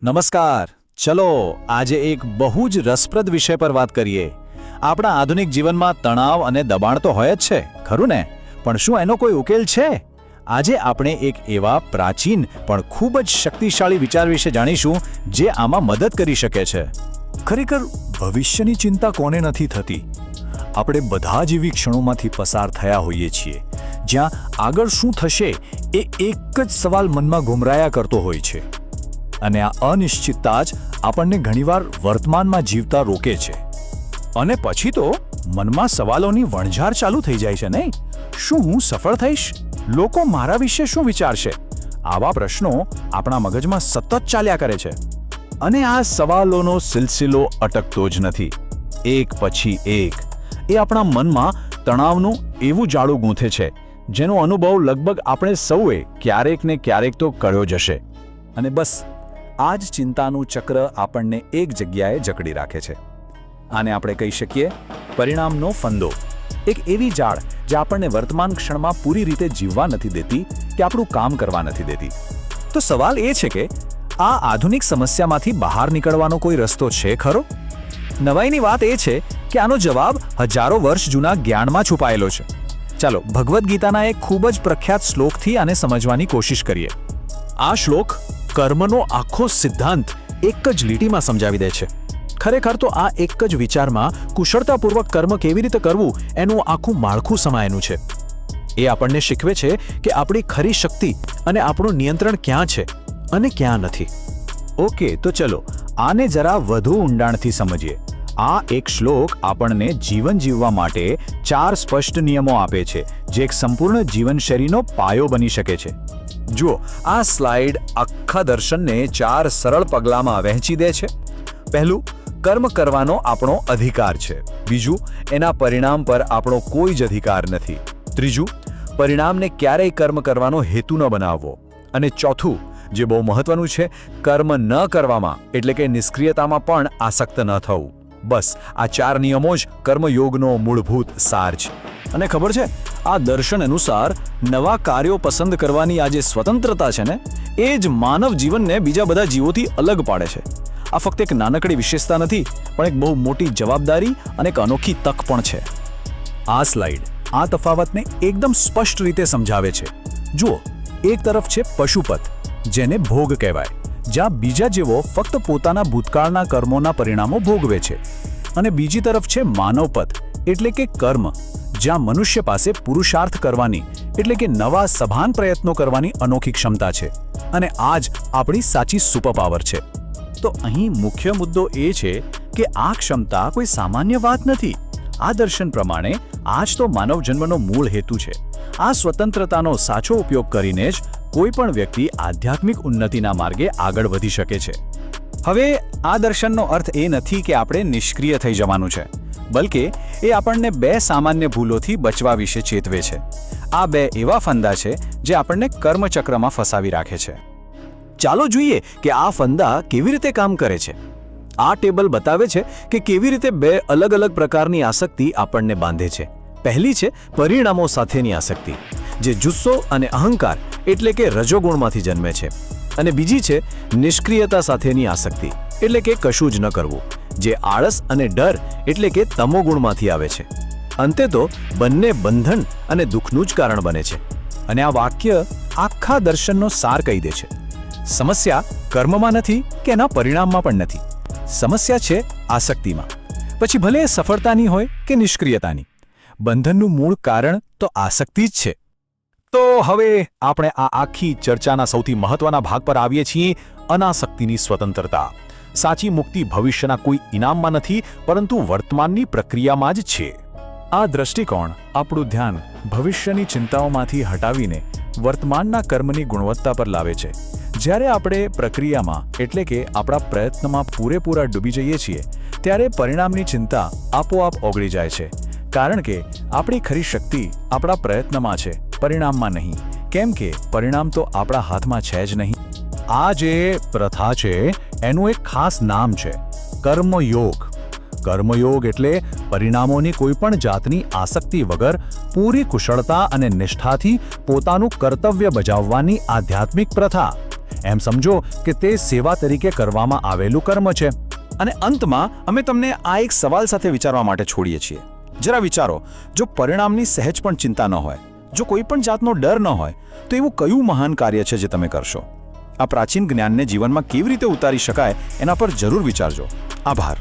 નમસ્કાર. ચલો આજે એક બહુ જ રસપ્રદ વિષય પર વાત કરીએ. આપણા આધુનિક જીવનમાં તણાવ અને દબાણ તો હોય જ છે, ખરું ને? પણ શું એનો કોઈ ઉકેલ છે? આજે આપણે એક એવા પ્રાચીન પણ ખૂબ જ શક્તિશાળી વિચાર વિશે જાણીશું જે આમાં મદદ કરી શકે છે. ખરેખર ભવિષ્યની ચિંતા કોને નથી થતી? આપણે બધા જ એવી ક્ષણોમાંથી પસાર થયા હોઈએ છીએ જ્યાં આગળ શું થશે એ એક જ સવાલ મનમાં ઘુમરાયા કરતો હોય છે. અને આ અનિશ્ચિતતા જ આપણને ઘણીવાર વર્તમાનમાં જીવતા રોકે છે. અને પછી તો મનમાં સવાલોની વણઝાર ચાલુ થઈ જાય છે, નહીં? શું હું સફળ થઈશ? લોકો મારા વિશે શું વિચારશે? આવા પ્રશ્નો આપણા મગજમાં સતત ચાલ્યા કરે છે. અને આ સવાલોનો સિલસિલો અટકતો જ નથી. એક પછી એક એ આપણા મનમાં તણાવનું એવું જાળું ગૂંથે છે જેનો અનુભવ લગભગ આપણે સૌએ ક્યારેક ને ક્યારેક તો કર્યો જ હશે. અને બસ આ જ ચિંતાનું ચક્ર આપણને એક જગ્યાએ જકડી રાખે છે. આને આપણે કહી શકીએ પરિણામનો ફંદો. એક એવી જાળ જે આપણને વર્તમાન ક્ષણમાં પૂરી રીતે જીવવા નથી દેતી કે આપણું કામ કરવા નથી દેતી. તો સવાલ એ છે કે આ આધુનિક સમસ્યામાંથી બહાર નીકળવાનો કોઈ રસ્તો છે ખરો? નવાઈની વાત એ છે કે આનો જવાબ હજારો વર્ષ જૂના જ્ઞાનમાં છુપાયેલો છે. ચાલો ભગવદ્ ગીતાના એક ખૂબ જ પ્રખ્યાત શ્લોકથી આને સમજવાની કોશિશ કરીએ. આ શ્લોક કર્મનો આખો સિદ્ધાંત એક જ લીટીમાં સમજાવી દે છે. ખરેખર તો આ એક જ વિચારમાં કુશળતાપૂર્વક કર્મ કેવી રીતે કરવું એનું આખું માળખું સમાયેલું છે. એ આપણને શીખવે છે કે આપણી ખરી શક્તિ અને આપણું નિયંત્રણ ક્યાં છે અને ક્યાં નથી. ઓકે, તો ચલો આને જરા વધુ ઊંડાણથી સમજીએ. આ એક શ્લોક આપણને જીવન જીવવા માટે 4 સ્પષ્ટ નિયમો આપે છે જે એક સંપૂર્ણ જીવનશૈલીનો પાયો બની શકે છે. જુઓ, આ સ્લાઇડ આખા દર્શનને 4 સરળ પગલામાં વહેંચી દે છે. પહેલું, કર્મ કરવાનો આપણો અધિકાર છે. બીજું, એના પરિણામ પર આપણો કોઈ જ અધિકાર નથી. ત્રીજું, પરિણામને ક્યારેય કર્મ કરવાનો હેતુ ન બનાવવો. અને ચોથું, જે બહુ મહત્વનું છે, કર્મ ન કરવામાં એટલે કે નિષ્ક્રિયતામાં પણ આસક્ત ન થવું. બસ આ 4 નિયમો જ કર્મયોગનો મૂળભૂત સાર છે. અને ખબર છે, આ દર્શન અનુસાર નવા કાર્યો પસંદ કરવાની આ જે સ્વતંત્રતા છે ને, એ જ માનવ જીવનને બીજા બધા જીવોથી અલગ પાડે છે. આ ફક્ત એક નાનકડી વિશેષતા નથી, પણ એક બહુ મોટી જવાબદારી અને એક અનોખી તક પણ છે. આ સ્લાઇડ આ તફાવતને એકદમ સ્પષ્ટ રીતે સમજાવે છે. જુઓ, એક તરફ છે પશુપત, જેને ભોગ કહેવાય, જ્યાં બીજા જેવો ફક્ત પોતાના ભૂતકાળના કર્મોના પરિણામો ભોગવે છે. અને બીજી તરફ છે માનવપત, એટલે કે કર્મ, જ્યાં મનુષ્ય પાસે પુરુષાર્થ કરવાની એટલે કે નવા સભાન પ્રયત્નો કરવાની અનોખી ક્ષમતા છે. અને આ જ આપણી સાચી સુપરપાવર છે. તો અહીં મુખ્ય મુદ્દો એ છે કે આ ક્ષમતા કોઈ સામાન્ય વાત નથી. આ દર્શન પ્રમાણે આ જ તો માનવ જન્મનો મૂળ હેતુ છે. આ સ્વતંત્રતાનો સાચો ઉપયોગ કરીને જ કોઈ પણ વ્યક્તિ આધ્યાત્મિક ઉન્નતિના માર્ગે આગળ વધી શકે છે. હવે આ દર્શનનો અર્થ એ નથી કે આપણે નિષ્ક્રિય થઈ જવાનું છે, બલકે એ આપણને 2 સામાન્ય ભૂલોથી બચવા વિશે ચેતવે છે. આ 2 એવા ફંદા છે જે આપણને કર્મચક્રમાં ફસાવી રાખે છે. ચાલો જોઈએ કે આ ફંદા કેવી રીતે કામ કરે છે. આ ટેબલ બતાવે છે કે કેવી રીતે 2 અલગ અલગ પ્રકારની આસક્તિ આપણને બાંધે છે. પહેલી છે પરિણામો સાથેની આસક્તિ, જે જુસ્સો અને અહંકાર એટલે કે રજોગુણમાંથી જન્મે છે. અને બીજી છે નિષ્ક્રિયતા સાથેની આસક્તિ, એટલે કે કશું જ ન કરવું, જે આળસ અને ડર એટલે કે તમોગુણમાંથી આવે છે. અંતે તો બંને બંધન અને દુઃખનું જ કારણ બને છે. અને આ વાક્ય આખા દર્શનનો સાર કહી દે છે. સમસ્યા કર્મમાં નથી કે એના પરિણામમાં પણ નથી. સમસ્યા છે આસક્તિમાં. પછી ભલે એ સફળતાની હોય કે નિષ્ક્રિયતાની, બંધનનું મૂળ કારણ તો આસક્તિ જ છે. તો હવે આપણે આ આખી ચર્ચાના સૌથી મહત્વના ભાગ પર આવીએ છીએ, અનાસક્તિની સ્વતંત્રતા. સાચી મુક્તિ ભવિષ્યના કોઈ ઇનામમાં નથી, પરંતુ વર્તમાનની પ્રક્રિયામાં જ છે. આ દ્રષ્ટિકોણ આપણું ધ્યાન ભવિષ્યની ચિંતાઓમાંથી હટાવીને વર્તમાનના કર્મની ગુણવત્તા પર લાવે છે. જ્યારે આપણે પ્રક્રિયામાં એટલે કે આપણા પ્રયત્નમાં પૂરેપૂરા ડૂબી જઈએ છીએ, ત્યારે પરિણામની ચિંતા આપોઆપ ઓગળી જાય છે. કારણ કે આપણી ખરી શક્તિ આપણા પ્રયત્નમાં છે, પરિણામમાં નહીં. કેમ કે પરિણામ તો આપણા હાથમાં છે જ નહીં. આ જે પ્રથા છે એનું એક ખાસ નામ છે કર્મયોગ. કર્મયોગ એટલે પરિણામોની કોઈ પણ જાતની આસક્તિ વગર પૂરી કુશળતા અને નિષ્ઠાથી પોતાનું કર્તવ્ય બજાવવાની આધ્યાત્મિક પ્રથા. એમ સમજો કે તે સેવા તરીકે કરવામાં આવેલું કર્મ છે. અને અંતમાં અમે તમને આ એક સવાલ સાથે વિચારવા માટે છોડીએ છીએ. જરા વિચારો, જો પરિણામની સહેજ પણ ચિંતા ન હોય, જો કોઈ પણ જાતનો ડર ન હોય, તો એવું કયું મહાન કાર્ય છે જે તમે કરશો? આ પ્રાચીન જ્ઞાનને જીવનમાં કેવી રીતે ઉતારી શકાય એના પર જરૂર વિચારજો. આભાર.